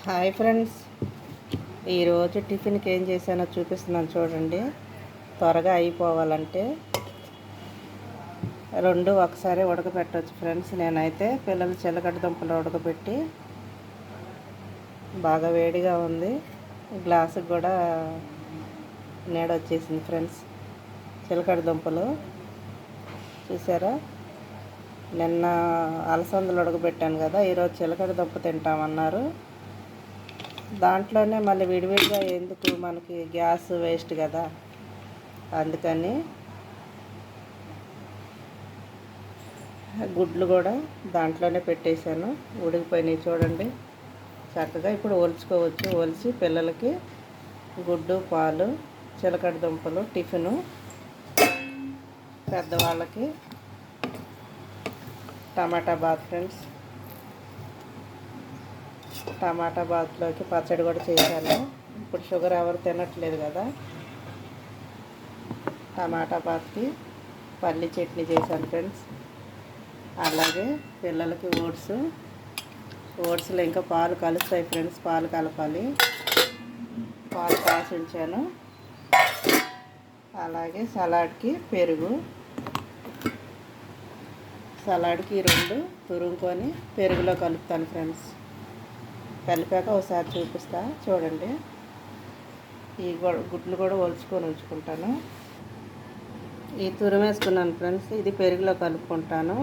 Hi friends, ఈరోజు టిఫిన్కి ఏం చేశానో చూపిస్తున్నాను చూడండి. త్వరగా అయిపోవాలంటే రెండు ఒకసారి ఉడకబెట్టవచ్చు ఫ్రెండ్స్. నేనైతే పిల్లలు చిలకడ దుంపలు ఉడకబెట్టి బాగా వేడిగా ఉంది, గ్లాసుకి కూడా నీడ వచ్చేసింది ఫ్రెండ్స్. చిలకడ దుంపలు చూసారా, నిన్న అలసందలు ఉడకబెట్టాను కదా, ఈరోజు చిలకడ దుంప తింటామన్నారు. దాంట్లోనే మళ్ళీ విడివిడిగా ఎందుకు, మనకి గ్యాస్ వేస్ట్ కదా, అందుకని గుడ్లు కూడా దాంట్లోనే పెట్టేశాను. ఉడికిపోయినాయి చూడండి చక్కగా. ఇప్పుడు ఒలుచుకోవచ్చు. ఒలిచి పిల్లలకి గుడ్డు, పాలు, చిలకడ దుంపలు టిఫిను, పెద్దవాళ్ళకి టమాటా బాత్ ఫ్రెండ్స్. టమాటా బాత్లోకి పచ్చడి కూడా చేశాను. ఇప్పుడు షుగర్ ఎవరు తినట్లేదు కదా, టమాటా బాత్కి పల్లి చట్నీ చేశాను ఫ్రెండ్స్. అలాగే పిల్లలకి ఓట్స్లో ఇంకా పాలు కలుస్తాయి ఫ్రెండ్స్, పాలు కలపాలి. పాలు కాసి ఉంచాను. అలాగే సలాడ్కి పెరుగు, సలాడ్కి రెండు తురుముకొని పెరుగులో కలుపుతాను ఫ్రెండ్స్. కలిపాక ఒకసారి చూపిస్తా చూడండి. ఈ గుడ్లు కూడా ఒలుచుకొని ఉంచుకుంటాను. ఈ తురిమేసుకున్నాను ఫ్రెండ్స్, ఇది పెరుగులో కలుపుకుంటాను.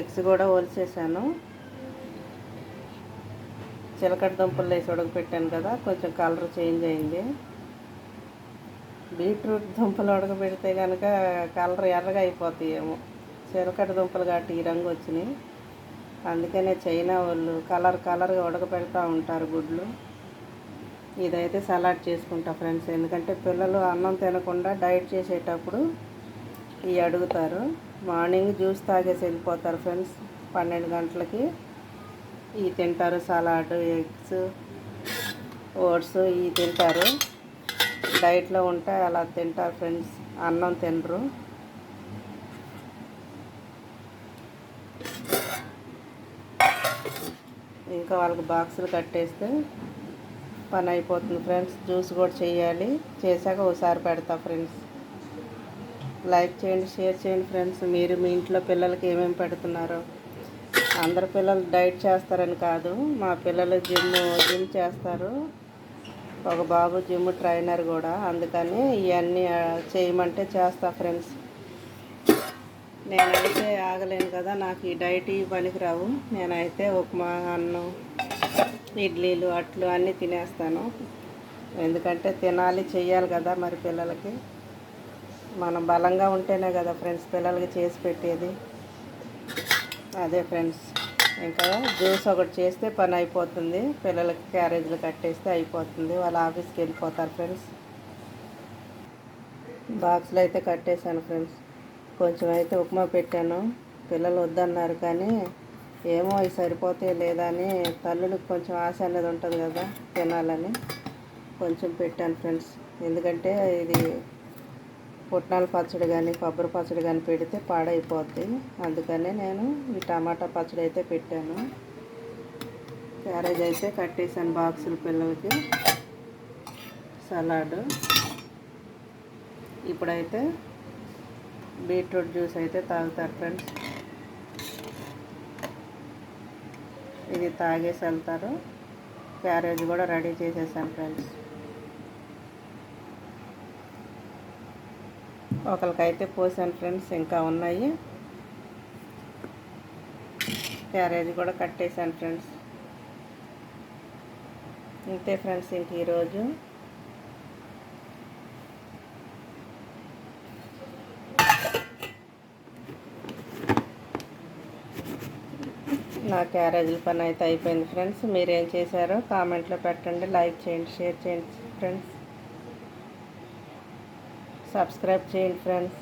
ఎగ్స్ కూడా ఒలిచేసాను. చిలకడ దుంపలు వేసి ఉడకపెట్టాను కదా, కొంచెం కలర్ చేంజ్ అయింది. బీట్రూట్ దుంపలు ఉడకబెడితే కనుక కలర్ ఎర్రగా అయిపోతాయేమో, చిలకడ దుంపలు కాబట్టి ఈ రంగు వచ్చినాయి. అందుకనే చైనా వాళ్ళు కలర్గా ఉడకబెడతా ఉంటారు గుడ్లు. ఇదైతే సలాడ్ చేసుకుంటా ఫ్రెండ్స్, ఎందుకంటే పిల్లలు అన్నం తినకుండా డైట్ చేసేటప్పుడు ఇవి అడుగుతారు. మార్నింగ్ జ్యూస్ తాగేసి వెళ్ళిపోతారు ఫ్రెండ్స్, 12 గంటలకి ఇవి తింటారు. సలాడ్, ఎగ్స్, ఓట్స్ ఇవి తింటారు. డైట్లో ఉంటే అలా తింటారు ఫ్రెండ్స్, అన్నం తినరు. ఇంకా వాళ్ళకి బాక్సులు కట్టేస్తే పని అయిపోతుంది ఫ్రెండ్స్. జ్యూస్ కూడా చేయాలి, చేశాక ఒకసారి పెడతా ఫ్రెండ్స్. లైక్ చేయండి, షేర్ చేయండి ఫ్రెండ్స్. మీరు మీ ఇంట్లో పిల్లలకి ఏమేమి పెడుతున్నారో. అందరు పిల్లలు డైట్ చేస్తారని కాదు, మా పిల్లలు జిమ్ చేస్తారు. ఒక బాబు జిమ్ ట్రైనర్ కూడా, అందుకని ఇవన్నీ చేయమంటే చేస్తా ఫ్రెండ్స్. నేనైతే ఆగలేను కదా, నాకు ఈ డైట్ పనికిరావు. నేనైతే ఉప్మా, అన్నం, ఇడ్లీలు, అట్లు అన్నీ తినేస్తాను. ఎందుకంటే తినాలి, చెయ్యాలి కదా మరి పిల్లలకి. మనం బలంగా ఉంటేనే కదా ఫ్రెండ్స్ పిల్లలకి చేసి పెట్టేది. అదే ఫ్రెండ్స్, ఇంకా జ్యూస్ ఒకటి చేస్తే పని అయిపోతుంది. పిల్లలకి క్యారేజీలు కట్టేస్తే అయిపోతుంది, వాళ్ళ ఆఫీస్కి వెళ్ళిపోతారు ఫ్రెండ్స్. బాక్స్లో అయితే కట్టేశాను ఫ్రెండ్స్. కొంచెం అయితే ఉప్మా పెట్టాను, పిల్లలు వద్దన్నారు. కానీ ఏమో అవి సరిపోతే లేదా అని తల్లులకు కొంచెం ఆశ అనేది ఉంటుంది కదా, తినాలని కొంచెం పెట్టాను ఫ్రెండ్స్. ఎందుకంటే ఇది పుట్నాల పచ్చడి కానీ కొబ్బరి పచ్చడి కానీ పెడితే పాడైపోద్ది, అందుకనే నేను ఈ టమాటా పచ్చడి అయితే పెట్టాను. క్యారేజ్ అయితే కట్టేసాను బాక్సులు పిల్లలకి. సలాడ్ ఇప్పుడైతే బీట్రూట్ జ్యూస్ అయితే తాగుతారు ఫ్రెండ్స్. ఇది తాగేసి వెళ్తారు. క్యారేజ్ కూడా రెడీ చేసేసాను ఫ్రెండ్స్. ఒకరికైతే పోసాను ఫ్రెండ్స్, ఇంకా ఉన్నాయి. క్యారేజ్ కూడా కట్టేసాను ఫ్రెండ్స్. ఇంతే ఫ్రెండ్స్, ఇంక ఈరోజు నా క్యారేజీల పని అయితే అయిపోయింది ఫ్రెండ్స్. మీరేం చేశారో కామెంట్లో పెట్టండి, లైక్ చేయండి, షేర్ చేయండి ఫ్రెండ్స్, సబ్స్క్రైబ్ చేయండి ఫ్రెండ్స్.